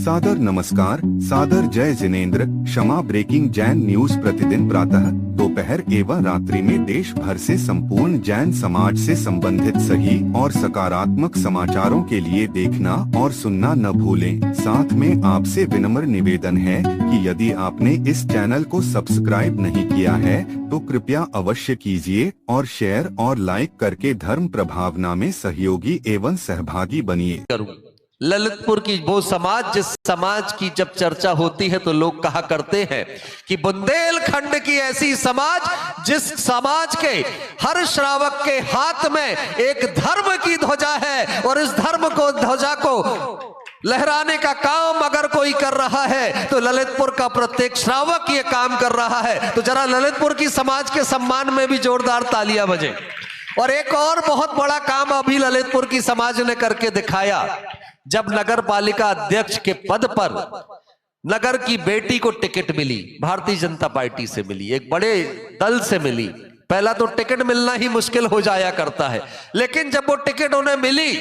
सादर नमस्कार, सादर जय जिनेंद्र। क्षमा ब्रेकिंग जैन न्यूज प्रतिदिन प्रातः, दोपहर एवं रात्रि में देश भर से संपूर्ण जैन समाज से संबंधित सही और सकारात्मक समाचारों के लिए देखना और सुनना न भूलें। साथ में आपसे विनम्र निवेदन है कि यदि आपने इस चैनल को सब्सक्राइब नहीं किया है तो कृपया अवश्य कीजिए और शेयर और लाइक करके धर्म प्रभावना में सहयोगी एवं सहभागी बनिए। ललितपुर की वो समाज, जिस समाज की जब चर्चा होती है तो लोग कहा करते हैं कि बुंदेलखंड की ऐसी समाज, जिस समाज के हर श्रावक के हाथ में एक धर्म की ध्वजा है और इस धर्म को, ध्वजा को लहराने का काम अगर कोई कर रहा है तो ललितपुर का प्रत्येक श्रावक ये काम कर रहा है। तो जरा ललितपुर की समाज के सम्मान में भी जोरदार तालियां बजे। और एक और बहुत बड़ा काम अभी ललितपुर की समाज ने करके दिखाया। जब नगर पालिका अध्यक्ष के पद पर नगर की बेटी को टिकट मिली, भारतीय जनता पार्टी से मिली, एक बड़े दल से मिली। पहला तो टिकट मिलना ही मुश्किल हो जाया करता है, लेकिन जब वो टिकट उन्हें मिली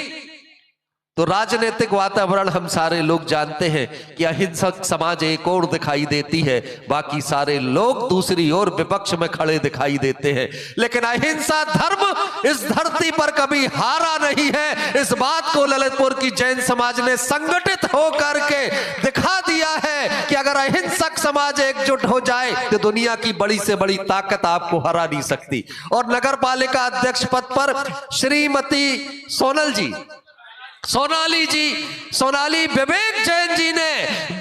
तो राजनीतिक वातावरण हम सारे लोग जानते हैं कि अहिंसक समाज एक और दिखाई देती है, बाकी सारे लोग दूसरी ओर विपक्ष में खड़े दिखाई देते हैं। लेकिन अहिंसा धर्म इस धरती पर कभी हारा नहीं है। इस बात को ललितपुर की जैन समाज ने संगठित होकर के दिखा दिया है कि अगर अहिंसक समाज एकजुट हो जाए तो दुनिया की बड़ी से बड़ी ताकत आपको हरा नहीं सकती। और नगर पालिका अध्यक्ष पद पर श्रीमती सोनाली विवेक जैन जी ने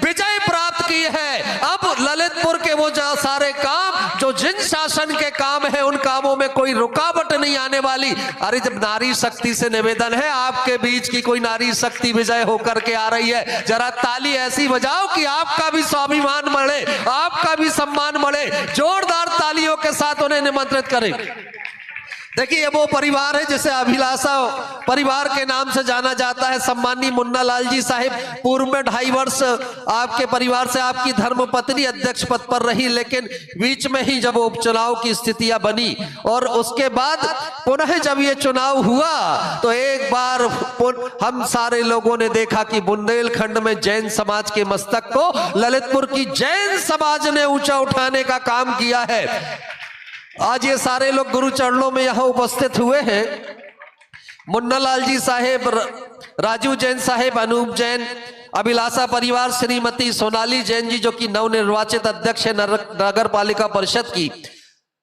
विजय प्राप्त की है। अब ललितपुर के वो सारे काम जो जिन शासन के काम है उन कामों में कोई रुकावट नहीं आने वाली। अरे जब नारी शक्ति से निवेदन है, आपके बीच की कोई नारी शक्ति विजय होकर के आ रही है, जरा ताली ऐसी बजाओ कि आपका भी स्वाभिमान बढ़े, आपका भी सम्मान बढ़े। जोरदार तालियों के साथ उन्हें निमंत्रित करें। देखिए, ये वो परिवार है जिसे अभिलाषा परिवार के नाम से जाना जाता है। सम्मानी मुन्ना लाल जी साहिब पूर्व में 2.5 वर्ष आपके परिवार से आपकी धर्मपत्नी अध्यक्ष पद पर रही, लेकिन बीच में ही जब उपचुनाव की स्थितियां बनी और उसके बाद पुनः जब ये चुनाव हुआ तो एक बार हम सारे लोगों ने देखा कि बुंदेलखंड में जैन समाज के मस्तक को ललितपुर की जैन समाज ने ऊंचा उठाने का काम किया है। आज ये सारे लोग गुरु चरणों में यहां उपस्थित हुए हैं। मुन्ना लाल जी साहेब, राजू जैन साहेब, अनूप जैन, अभिलाषा परिवार, श्रीमती सोनाली जैन जी जो कि नवनिर्वाचित अध्यक्ष है नगर पालिका परिषद की,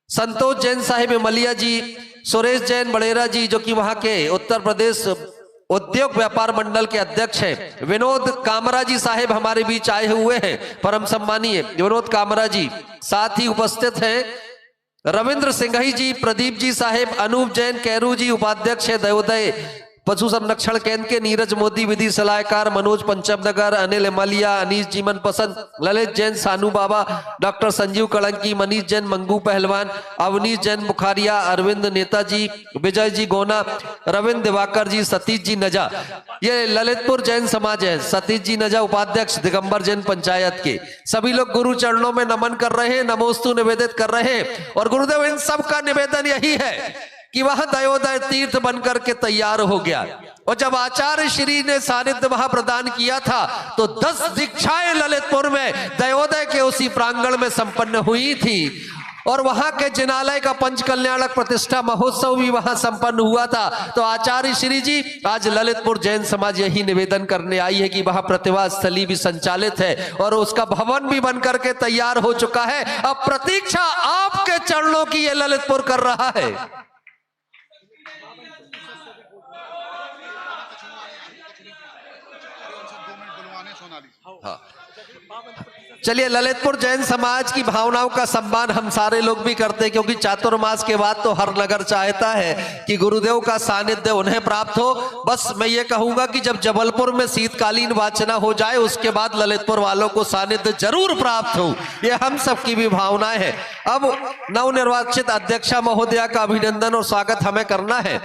संतोष जैन साहेब मलिया जी, सुरेश जैन बड़ेरा जी जो कि वहां के उत्तर प्रदेश उद्योग व्यापार मंडल के अध्यक्ष हैं, विनोद कामरा जी साहेब हमारे बीच आए हुए हैं, परम सम्मानीय विनोद कामरा जी। साथ ही उपस्थित हैं रविंद्र सिंघई जी, प्रदीप जी साहेब, अनूप जैन कैरू जी उपाध्यक्ष है दयोदय पशु संरक्षण केंद्र के, नीरज मोदी विधि सलाहकार, मनोज पंचमनगर, अनिल मलिया, अनीश जी मनपसंद, ललित जैन सानू बाबा, डॉक्टर संजीव कड़ंकी, मनीष जैन मंगू पहलवान, अवनीश जैन बुखारिया, अरविंद नेताजी, विजय जी गोना, रविंद्र दिवाकर जी, सतीश जी नजा। ये ललितपुर जैन समाज है। सतीश जी नजा उपाध्यक्ष दिगंबर जैन पंचायत के। सभी लोग गुरु चरणों में नमन कर रहे हैं, नमोस्तु निवेदित कर रहे हैं। और गुरुदेव इन सब का निवेदन यही है कि वह दयोदय तीर्थ बनकर के तैयार हो गया। और जब आचार्य श्री ने सानिध्य वहां प्रदान किया था तो 10 दीक्षाएं ललितपुर में दयोदय के उसी प्रांगण में संपन्न हुई थी। और वहां के जिनालय का पंचकल्याणक प्रतिष्ठा महोत्सव भी वहां संपन्न हुआ था। तो आचार्य श्री जी आज ललितपुर जैन समाज यही निवेदन करने आई है कि वहां प्रतिभा स्थली भी संचालित है और उसका भवन भी बनकर के तैयार हो चुका है। अब प्रतीक्षा आपके चरणों की ये ललितपुर कर रहा है। हाँ, चलिए, ललितपुर जैन समाज की भावनाओं का सम्मान हम सारे लोग भी करते हैं, क्योंकि चातुर्मास के बाद तो हर नगर चाहता है कि गुरुदेव का सानिध्य उन्हें प्राप्त हो। बस मैं ये कहूंगा कि जब जबलपुर में शीतकालीन वाचना हो जाए उसके बाद ललितपुर वालों को सानिध्य जरूर प्राप्त हो, ये हम सबकी भी भावनाएं है। अब नवनिर्वाचित अध्यक्षा महोदया का अभिनंदन और स्वागत हमें करना है।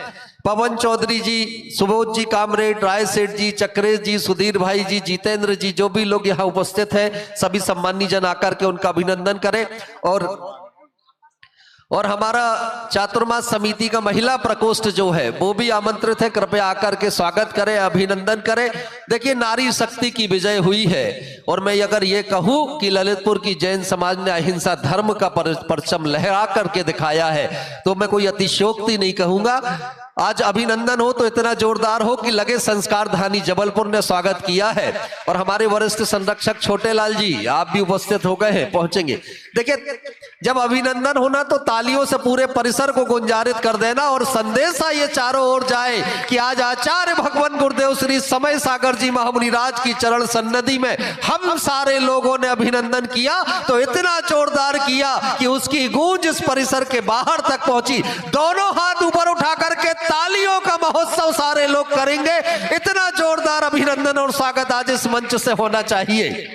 पवन चौधरी जी, सुबोध जी कामरेड, राय सेठ जी, चक्रेश जी, सुधीर भाई जी, जितेंद्र जी, जो भी लोग यहाँ उपस्थित हैं, सभी सम्मानी जन आकर के उनका अभिनंदन करें। और हमारा चातुर्मास समिति का महिला प्रकोष्ठ जो है वो भी आमंत्रित है, कृपया आकर के स्वागत करें, अभिनंदन करें। देखिए, नारी शक्ति की विजय हुई है। और मैं अगर ये कहूं कि ललितपुर की जैन समाज ने अहिंसा धर्म का परचम लहरा करके दिखाया है तो मैं कोई अतिशयोक्ति नहीं कहूंगा। आज अभिनंदन हो तो इतना जोरदार हो कि लगे संस्कार धानी जबलपुर ने स्वागत किया है। और हमारे वरिष्ठ संरक्षक छोटे लाल जी आप भी उपस्थित हो गए हैं, पहुंचेंगे। देखिए, जब अभिनंदन होना तो तालियों से पूरे परिसर को गुंजारित कर देना और संदेशा ये चारों ओर जाए कि आज आचार्य भगवान गुरुदेव श्री समय सागर जी महामुनिराज की चरण सन्निधि में हम सारे लोगों ने अभिनंदन किया तो इतना जोरदार किया कि उसकी गूंज इस परिसर के बाहर तक पहुंची। दोनों हाथ ऊपर उठा करके तालियों का महोत्सव सारे लोग करेंगे। इतना जोरदार अभिनंदन और स्वागत आज इस मंच से होना चाहिए।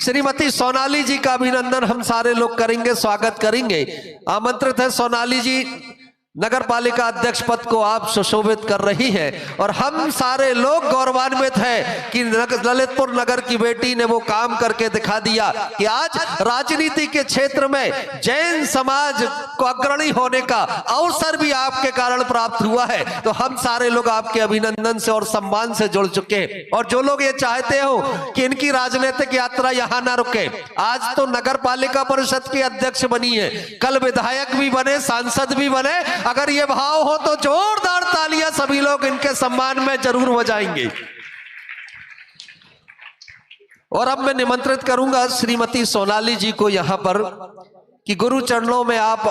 श्रीमती सोनाली जी का अभिनंदन हम सारे लोग करेंगे, स्वागत करेंगे। आमंत्रित है सोनाली जी, नगर पालिका अध्यक्ष पद को आप सुशोभित कर रही हैं और हम सारे लोग गौरवान्वित हैं कि ललितपुर नगर की बेटी ने वो काम करके दिखा दिया कि आज राजनीति के क्षेत्र में जैन समाज को अग्रणी होने का अवसर भी आपके कारण प्राप्त हुआ है। तो हम सारे लोग आपके अभिनंदन से और सम्मान से जुड़ चुके हैं। और जो लोग ये चाहते हो कि इनकी राजनीतिक यात्रा यहाँ ना रुके, आज तो नगर पालिका परिषद के अध्यक्ष बनी है, कल विधायक भी बने, सांसद भी बने। अगर ये भाव हो तो जोरदार तालियां सभी लोग इनके सम्मान में जरूर बजाएंगे। और अब मैं निमंत्रित करूंगा श्रीमती सोनाली जी को यहां पर कि गुरु चरणों में आप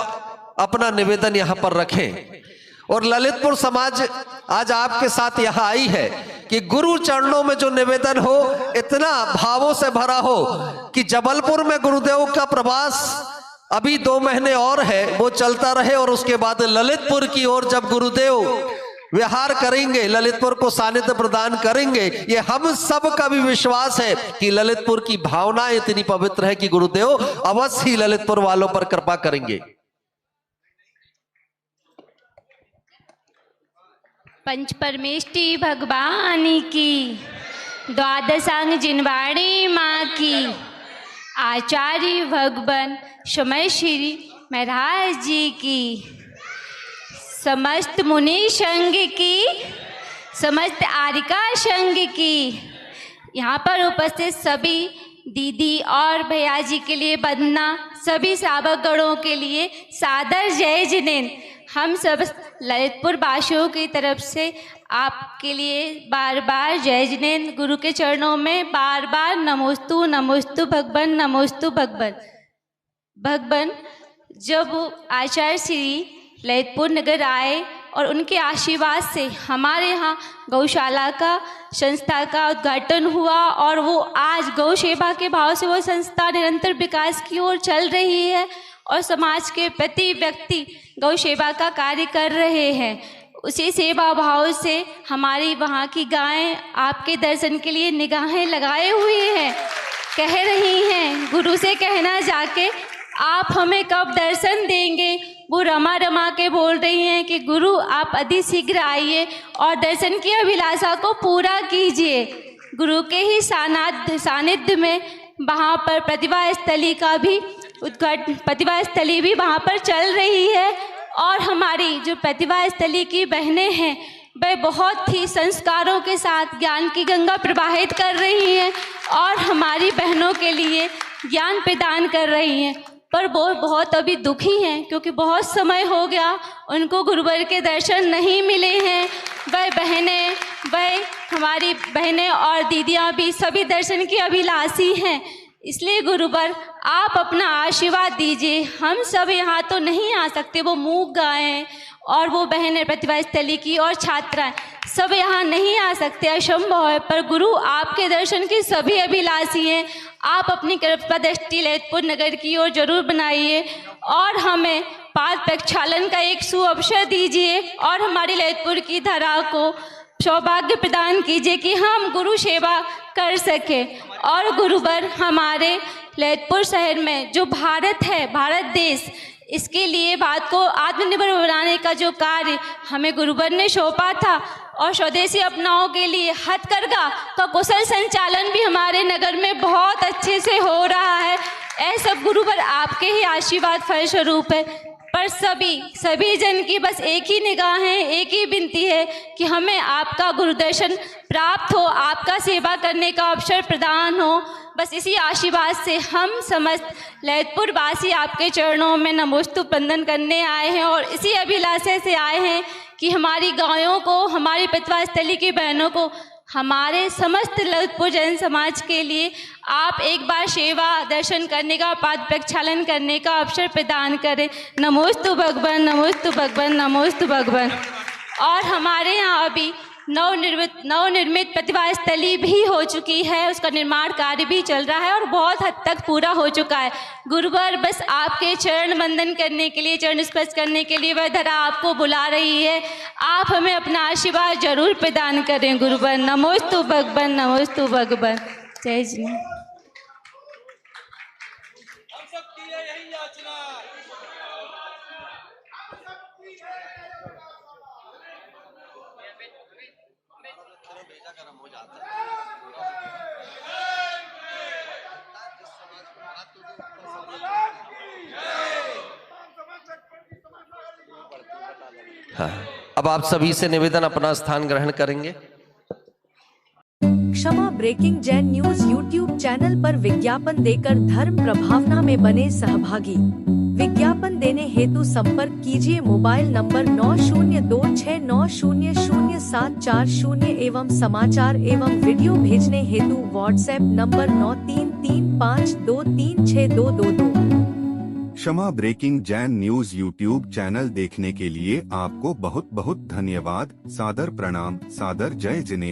अपना निवेदन यहां पर रखें। और ललितपुर समाज आज आपके साथ यहां आई है कि गुरु चरणों में जो निवेदन हो इतना भावों से भरा हो कि जबलपुर में गुरुदेव का प्रवास अभी 2 महीने और है, वो चलता रहे और उसके बाद ललितपुर की ओर जब गुरुदेव विहार करेंगे, ललितपुर को सानिध्य प्रदान करेंगे। ये हम सब का भी विश्वास है कि ललितपुर की भावनाएं इतनी पवित्र है कि गुरुदेव अवश्य ही ललितपुर वालों पर कृपा करेंगे। पंच परमेष्टि भगवान की, द्वादशांग जिनवाणी माँ की, आचार्य भगवान समय श्री महाराज जी की, समस्त मुनि संघ की, समस्त आरिका संघ की, यहाँ पर उपस्थित सभी दीदी और भैया जी के लिए वंदना, सभी श्रावकगणों के लिए सादर जय जिनेन्द्र। हम सब ललितपुर वासियों की तरफ से आपके लिए बार बार जय जिनेन्द्र, गुरु के चरणों में बार बार नमोस्तु नमोस्तु भगवान, नमोस्तु भगवान। भगवान जब आचार्य श्री ललितपुर नगर आए और उनके आशीर्वाद से हमारे यहाँ गौशाला का संस्था का उद्घाटन हुआ और वो आज गौ सेवा के भाव से वो संस्था निरंतर विकास की ओर चल रही है और समाज के प्रति व्यक्ति गौ सेवा का कार्य कर रहे हैं। उसी सेवा भाव से हमारी वहाँ की गायें आपके दर्शन के लिए निगाहें लगाए हुए हैं, कह रही हैं गुरु से कहना जाके आप हमें कब दर्शन देंगे। वो रमा रमा के बोल रही हैं कि गुरु आप अति शीघ्र आइए और दर्शन की अभिलाषा को पूरा कीजिए। गुरु के ही सानिध्य में वहाँ पर प्रतिभा स्थली का भी उद्घाटन, प्रतिभा स्थली भी वहाँ पर चल रही है और हमारी जो प्रतिभा स्थली की बहनें हैं वह बहुत ही संस्कारों के साथ ज्ञान की गंगा प्रवाहित कर रही हैं और हमारी बहनों के लिए ज्ञान प्रदान कर रही हैं। पर वो बहुत अभी दुखी हैं क्योंकि बहुत समय हो गया उनको गुरुवर के दर्शन नहीं मिले हैं। वह हमारी बहनें और दीदियाँ भी सभी दर्शन की अभिलाषी हैं। इसलिए गुरुवर आप अपना आशीर्वाद दीजिए। हम सब यहाँ तो नहीं आ सकते, वो मूक गायें और वो बहनें प्रतिभा स्थली की और छात्राएं सब यहाँ नहीं आ सकते, असंभव है। पर गुरु आपके दर्शन की सभी अभिलाषी हैं। आप अपनी कृपा दृष्टि ललितपुर नगर की ओर जरूर बनाइए और हमें पाद प्रक्षालन का एक सुअवसर दीजिए और हमारी ललितपुर की धरा को सौभाग्य प्रदान कीजिए कि हम गुरु सेवा कर सकें। और गुरुवर हमारे ललितपुर शहर में जो भारत है, भारत देश, इसके लिए बात को आत्मनिर्भर बनाने का जो कार्य हमें गुरुवर ने सौंपा था और स्वदेशी अपनाओं के लिए हथकरघा का कुशल संचालन भी हमारे नगर में बहुत अच्छे से हो रहा है। ऐसा गुरुवर आपके ही आशीर्वाद फलस्वरूप है। पर सभी जन की बस एक ही निगाह है, एक ही विनती है कि हमें आपका गुरुदर्शन प्राप्त हो, आपका सेवा करने का अवसर प्रदान हो। बस इसी आशीर्वाद से हम समस्त ललितपुर वासी आपके चरणों में नमोस्तु वंदन करने आए हैं और इसी अभिलाषा से आए हैं कि हमारी गायों को, हमारी प्रतिभा स्थली की बहनों को, हमारे समस्त ललितपुर जैन समाज के लिए आप एक बार सेवा दर्शन करने का, पाद प्रक्षालन करने का अवसर प्रदान करें। नमोस्तु भगवान, नमोस्तु भगवान, नमोस्तु भगवान। और हमारे यहाँ अभी नवनिर्मित प्रतिभा स्थली भी हो चुकी है, उसका निर्माण कार्य भी चल रहा है और बहुत हद तक पूरा हो चुका है। गुरुवर बस आपके चरण वंदन करने के लिए, चरण स्पर्श करने के लिए वह धरा आपको बुला रही है। आप हमें अपना आशीर्वाद जरूर प्रदान करें गुरुवर। नमोस्तु भगवान, नमोस्तु भगवान। जय जी। हाँ, अब आप सभी से निवेदन, अपना स्थान ग्रहण करेंगे। क्षमा breaking Jain news YouTube channel पर विज्ञापन देकर धर्म प्रभावना में बने सहभागी। विज्ञापन देने हेतु संपर्क कीजिए मोबाइल नंबर 9026900740 एवं समाचार एवं वीडियो भेजने हेतु व्हाट्सएप नंबर 9335236222। क्षमा breaking Jain news YouTube channel देखने के लिए आपको बहुत बहुत धन्यवाद। सादर प्रणाम, सादर जय जिनेंद्र।